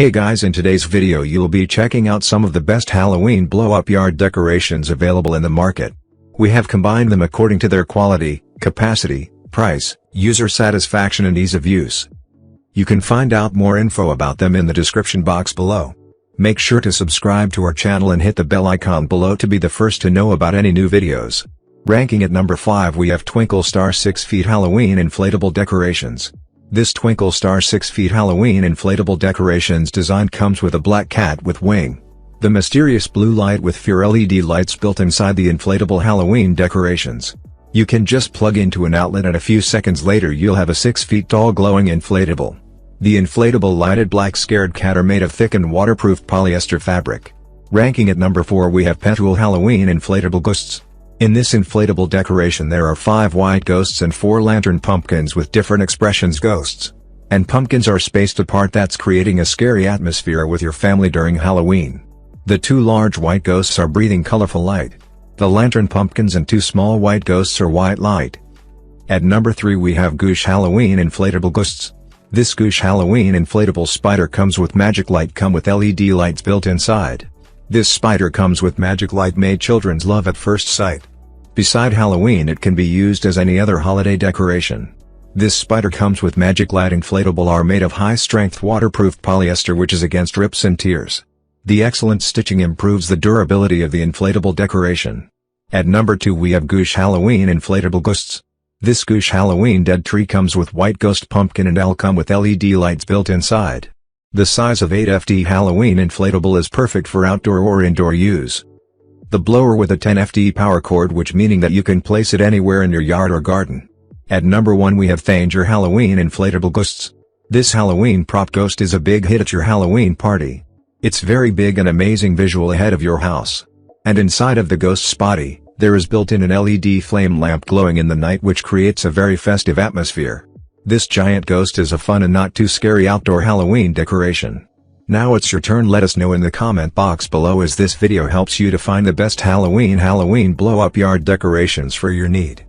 Hey guys, in today's video you'll be checking out some of the best Halloween blow-up yard decorations available in the market. We have combined them according to their quality, capacity, price, user satisfaction and ease of use. You can find out more info about them in the description box below. Make sure to subscribe to our channel and hit the bell icon below to be the first to know about any new videos. Ranking at number 5 we have Twinkle Star 6 feet Halloween inflatable decorations. This Twinkle Star 6 feet Halloween inflatable decorations design comes with a black cat with wing. The mysterious blue light with 4 LED lights built inside the inflatable Halloween decorations. You can just plug into an outlet and a few seconds later you'll have a 6 feet tall glowing inflatable. The inflatable lighted black scared cat are made of thick and waterproof polyester fabric. Ranking at number 4 we have Petul Halloween inflatable ghosts. In this inflatable decoration there are 5 white ghosts and 4 lantern pumpkins with different expressions ghosts. And pumpkins are spaced apart, that's creating a scary atmosphere with your family during Halloween. The 2 large white ghosts are breathing colorful light. The lantern pumpkins and 2 small white ghosts are white light. At number 3 we have Goose Halloween inflatable ghosts. This Goose Halloween inflatable spider comes with magic light come with LED lights built inside. This spider comes with magic light made children's love at first sight. Beside Halloween it can be used as any other holiday decoration. This spider comes with magic light inflatable are made of high-strength waterproof polyester which is against rips and tears. The excellent stitching improves the durability of the inflatable decoration. At number 2 we have Goose Halloween inflatable ghosts. This Goose Halloween dead tree comes with white ghost pumpkin and owl come with LED lights built inside. The size of 8FD Halloween inflatable is perfect for outdoor or indoor use. The blower with a 10FD power cord which meaning that you can place it anywhere in your yard or garden. At number 1 we have Fangir Halloween inflatable ghosts. This Halloween prop ghost is a big hit at your Halloween party. It's very big and amazing visual ahead of your house. And inside of the ghost's body, there is built in an LED flame lamp glowing in the night which creates a very festive atmosphere. This giant ghost is a fun and not too scary outdoor Halloween decoration. Now it's your turn, let us know in the comment box below as this video helps you to find the best Halloween blow-up yard decorations for your need.